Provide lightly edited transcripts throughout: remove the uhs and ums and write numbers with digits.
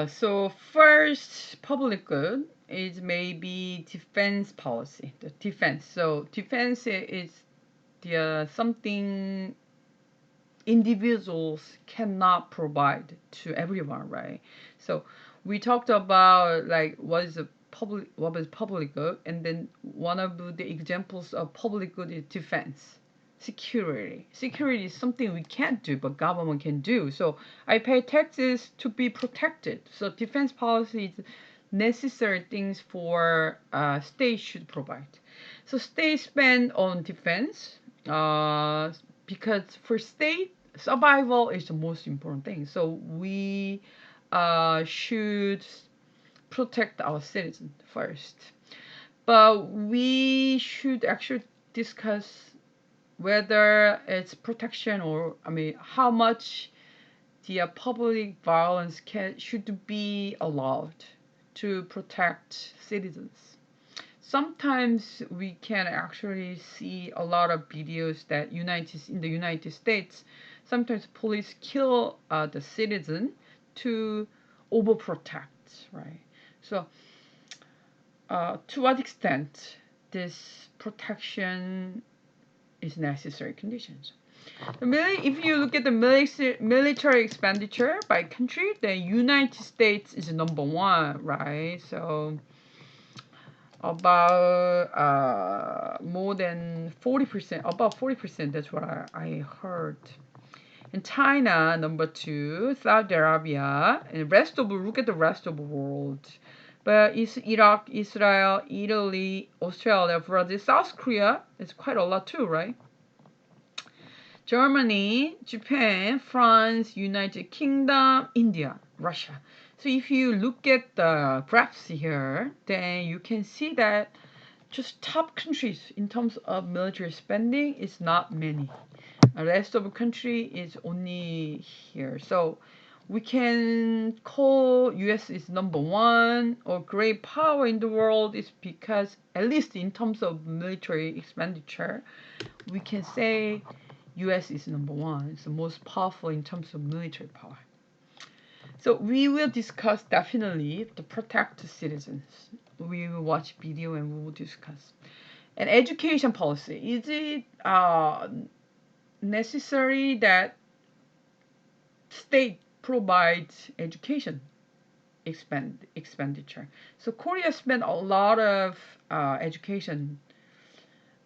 So first, public good is maybe defense policy. The defense. So defense is the something individuals cannot provide to everyone, right? So we talked about like what is public good, and then one of the examples of public good is defense. Security. Security is something we can't do, but government can do. So I pay taxes to be protected. So defense policy is necessary things for state should provide. So state spend on defense because for state survival is the most important thing. So we should protect our citizens first. But we should actually discuss whether it's protection or how much the public violence should be allowed to protect citizens. Sometimes we can actually see a lot of videos that in the United States, sometimes police kill the citizen to overprotect, right? So, to what extent this protection is necessary conditions? If you look at the military expenditure by country, the United States is number one, right? So about more than 40%, about 40%, that's what I heard. And China, number two, Saudi Arabia, and look at the rest of the world. But it's Iraq, Israel, Italy, Australia, Brazil, South Korea, it's quite a lot too, right? Germany, Japan, France, United Kingdom, India, Russia. So if you look at the graphs here, then you can see that just top countries in terms of military spending is not many. The rest of the country is only here. So we can call US is number one or great power in the world is because at least in terms of military expenditure, we can say US is number one. It's the most powerful in terms of military power. So we will discuss definitely to protect the citizens. We will watch video and we will discuss. And education policy, is it necessary that state provides education expenditure? So Korea spent a lot of education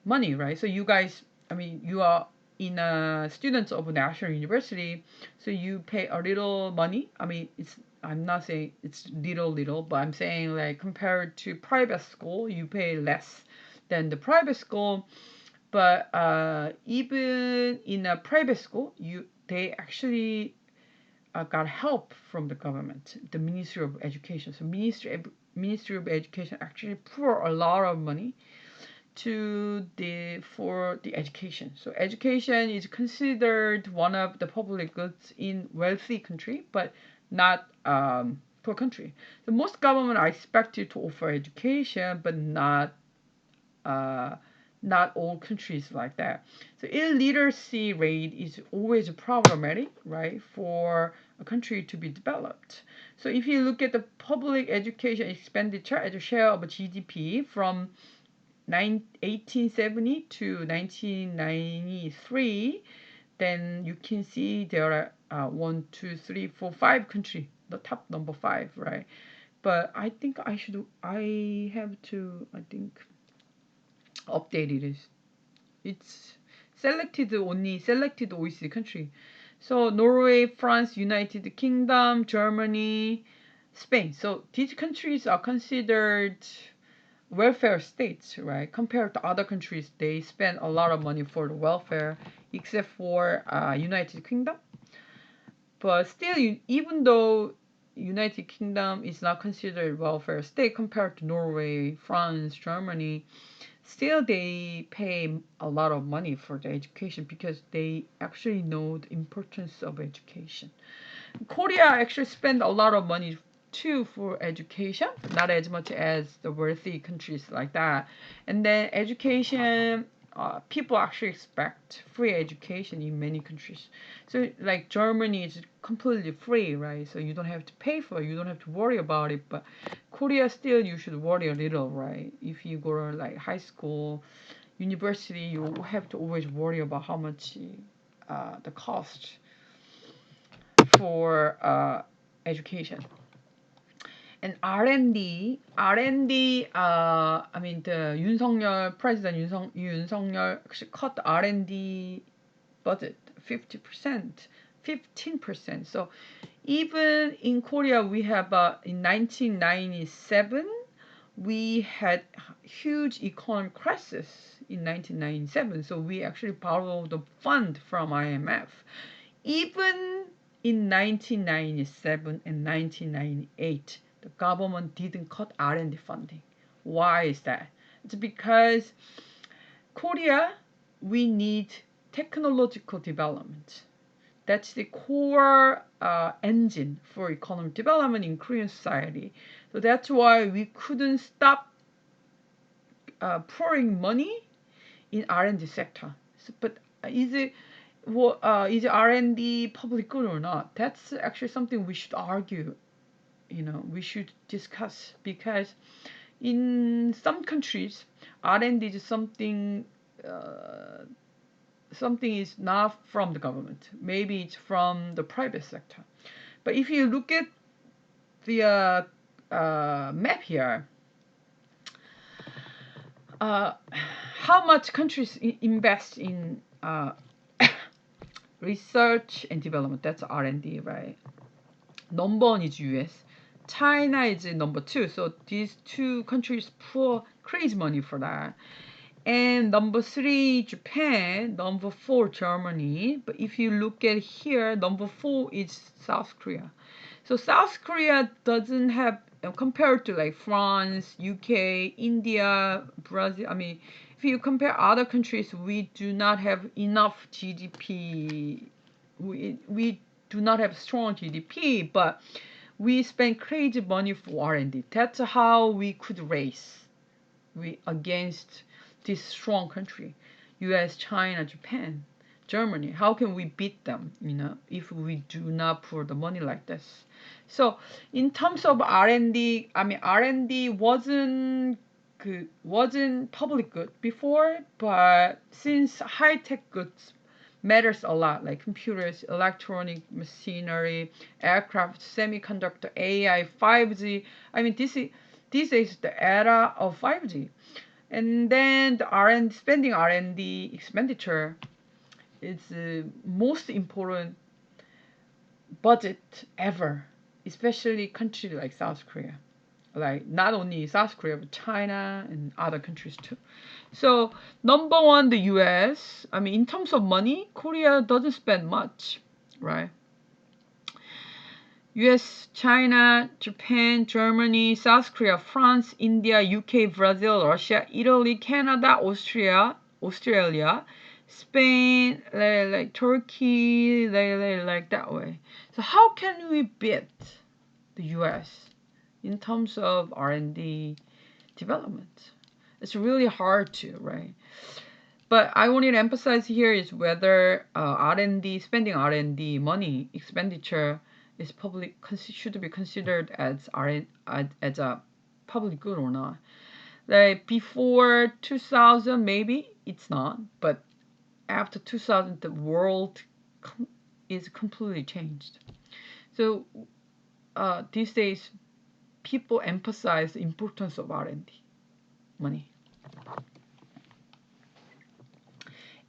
money, right? So you guys, you are in students of a national university, so you pay a little money. I'm not saying it's little, but I'm saying like compared to private school, you pay less than the private school. But even in a private school, they actually got help from the government, the Ministry of Education. So Ministry of Education actually pour a lot of money for the education. So education is considered one of the public goods in wealthy country, but not poor country. So most government are expected to offer education, but not all countries like that. So illiteracy rate is always problematic, right, for a country to be developed. So if you look at the public education expenditure as a share of GDP from 1870 to 1993, then you can see there are 1, 2, 3, 4, 5 countries, the top number 5, right? But I think I have to, update it. It's only selected OECD country. So Norway, France, United Kingdom, Germany, Spain. So these countries are considered welfare states, right? Compared to other countries, they spend a lot of money for the welfare, except for United Kingdom. But still, even though United Kingdom is not considered welfare state compared to Norway, France, Germany, still they pay a lot of money for the education because they actually know the importance of education. Korea actually spend a lot of money too for education, not as much as the wealthy countries like that. And then education people actually expect free education in many countries. So like Germany is completely free, right? So you don't have to pay for it, you don't have to worry about it. But Korea still you should worry a little, right? If you go to like high school, university, you have to always worry about how much the cost for education. And R&D, I mean the President Yoon actually cut the R&D budget 50%, 15%. So even in Korea, we have in 1997, we had huge economic crisis in 1997. So we actually borrowed the fund from IMF. Even in 1997 and 1998, the government didn't cut R&D funding. Why is that? It's because Korea, we need technological development. That's the core engine for economic development in Korean society. So that's why we couldn't stop pouring money in R&D sector. So, but is it is R&D public good or not? That's actually something we should argue. We should discuss, because in some countries, R&D is something is not from the government. Maybe it's from the private sector. But if you look at the map here, how much countries invest in research and development? That's R&D, right? Number one is US. China is number two. So these two countries pour crazy money for that. And number three, Japan. Number four, Germany. But if you look at here, number four is South Korea. So South Korea doesn't have, compared to like France, UK, India, Brazil. I mean, if you compare other countries, we do not have enough GDP. We do not have strong GDP, but we spend crazy money for R&D. That's how we could race against this strong country, US, China, Japan, Germany. How can we beat them, if we do not pour the money like this? So in terms of R&D, I mean R&D wasn't public good before, but since high-tech goods matters a lot, like computers, electronic machinery, aircraft, semiconductor, AI, 5G. I mean, this is the era of 5G. And then the R&D expenditure is the most important budget ever, especially countries like South Korea. Like not only South Korea, but China and other countries too. So number one, the US. I mean, in terms of money, Korea doesn't spend much, right? US, China, Japan, Germany, South Korea, France, India, UK, Brazil, Russia, Italy, Canada, Australia, Spain, like Turkey, like that way. So how can we beat the US in terms of R&D development? It's really hard to, right? But I wanted to emphasize here is whether spending R&D money expenditure is should be considered as as a public good or not. Like before 2000, maybe it's not, but after 2000, the world is completely changed. So these days, people emphasize the importance of R&D money.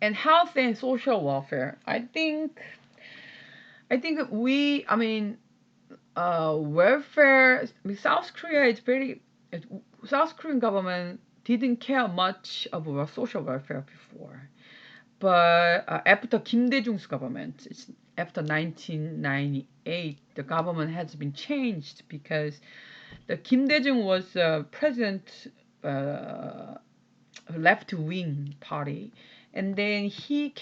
And health and social welfare. I think welfare. I mean, South Korean government didn't care much about social welfare before, but after Kim Dae-jung's government, after 1998, the government has been changed because the Kim Dae-jung was president, left wing party, and then he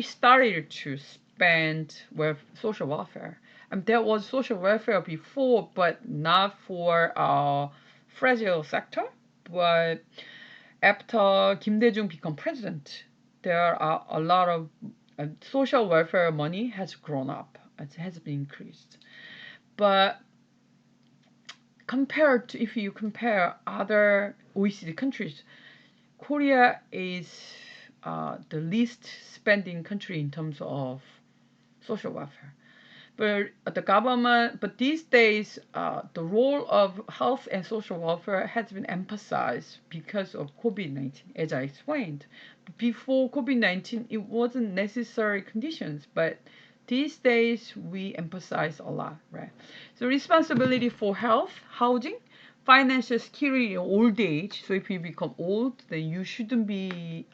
started to spend with social welfare. There was social welfare before, but not for fragile sector. But after Kim Dae-jung became president, there are a lot of social welfare money has grown up, it has been increased. But compared to, if you compare other OECD countries, Korea is the least spending country in terms of social welfare. But the government, but these days, the role of health and social welfare has been emphasized because of COVID-19, as I explained. Before COVID-19, it wasn't necessary conditions, but these days we emphasize a lot, right? So responsibility for health, housing, financial security in old age. So if you become old, then you shouldn't be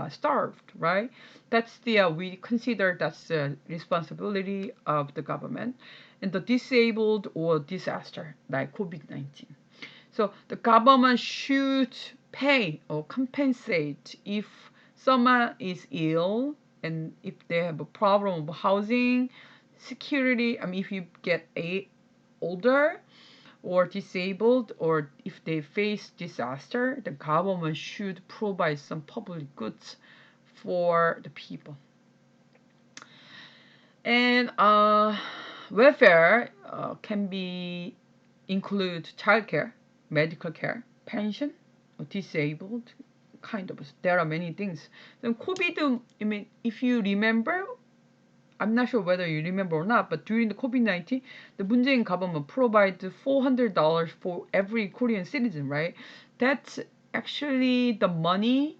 starved, right? That's the we consider that's the responsibility of the government, and the disabled or disaster like COVID-19. So the government should pay or compensate if someone is ill and if they have a problem of housing, security. I mean, if you get older or disabled, or if they face disaster, the government should provide some public goods for the people. And welfare can be include childcare, medical care, pension, or disabled kind of. There are many things. Then COVID, I mean, if you remember, I'm not sure whether you remember or not, but during the COVID-19, the Moon Jae-in government provided $400 for every Korean citizen, right? That's actually the money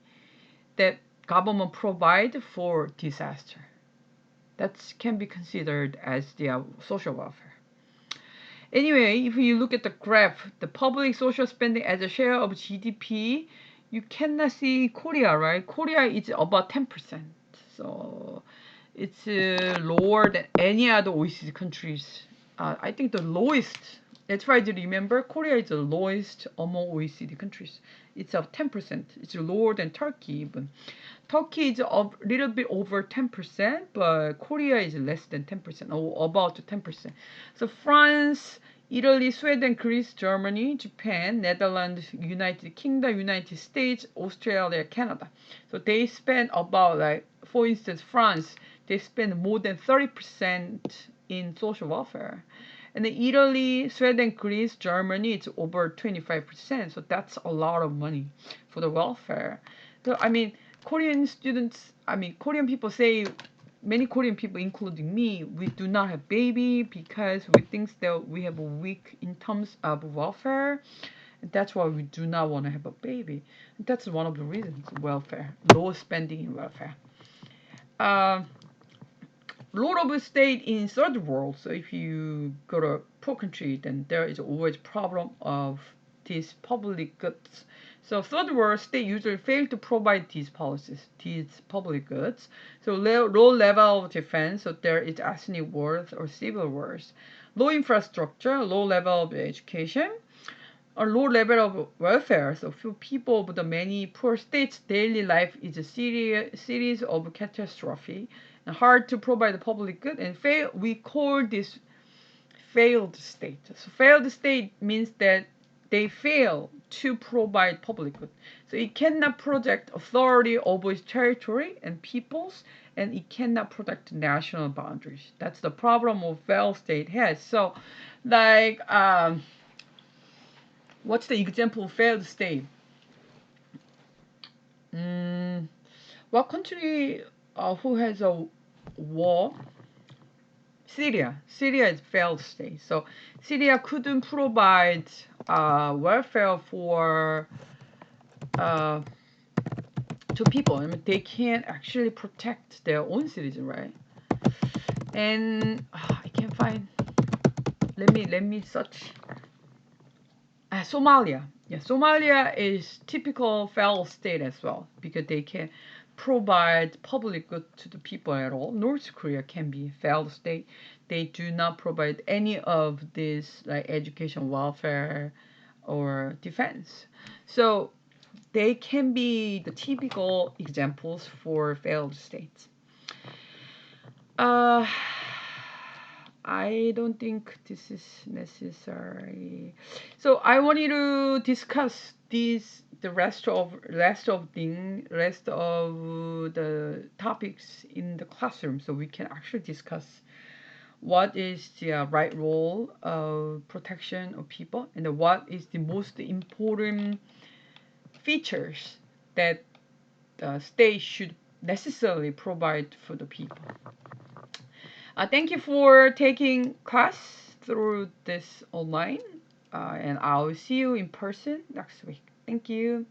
that government provide for disaster. That can be considered as the social welfare. Anyway, if you look at the graph, the public social spending as a share of GDP, you cannot see Korea, right? Korea is about 10%. So it's lower than any other OECD countries. I think the lowest, let's try to remember, Korea is the lowest among OECD countries. It's of 10%. It's lower than Turkey even. Turkey is a little bit over 10%, but Korea is less than 10%, or about 10%. So France, Italy, Sweden, Greece, Germany, Japan, Netherlands, United Kingdom, United States, Australia, Canada. So they spend about, like, for instance, France, they spend more than 30% in social welfare. And then Italy, Sweden, Greece, Germany, it's over 25%. So that's a lot of money for the welfare. So, I mean, Korean students, I mean, Korean people say, many Korean people, including me, we do not have baby because we think that we have a weak in terms of welfare. And that's why we do not want to have a baby. And that's one of the reasons, welfare, low spending in welfare. Lot of state in third world. So if you go to poor country, then there is always problem of these public goods. So third world state usually fail to provide these policies, these public goods. So low level of defense, so there is ethnic wars or civil wars. Low infrastructure, low level of education, a low level of welfare. So for people of the many poor states, daily life is a series of catastrophe and hard to provide the public good. And we call this failed state. So failed state means that they fail to provide public good. So it cannot project authority over its territory and peoples, and it cannot protect national boundaries. That's the problem of failed state has. So, like, what's the example of failed state? What country who has a war? Syria. Syria is failed state. So Syria couldn't provide welfare for to people. I mean, they can't actually protect their own citizen, right? And I can't find. Let me search. Somalia. Yeah, Somalia is typical failed state as well because they can provide public good to the people at all. North Korea can be failed state. They do not provide any of this like education, welfare, or defense. So they can be the typical examples for failed states. I don't think this is necessary. So I want you to discuss these the rest of the topics in the classroom, so we can actually discuss what is the right role of protection of people, and what is the most important features that the state should necessarily provide for the people. Thank you for taking class through this online, and I'll see you in person next week. Thank you.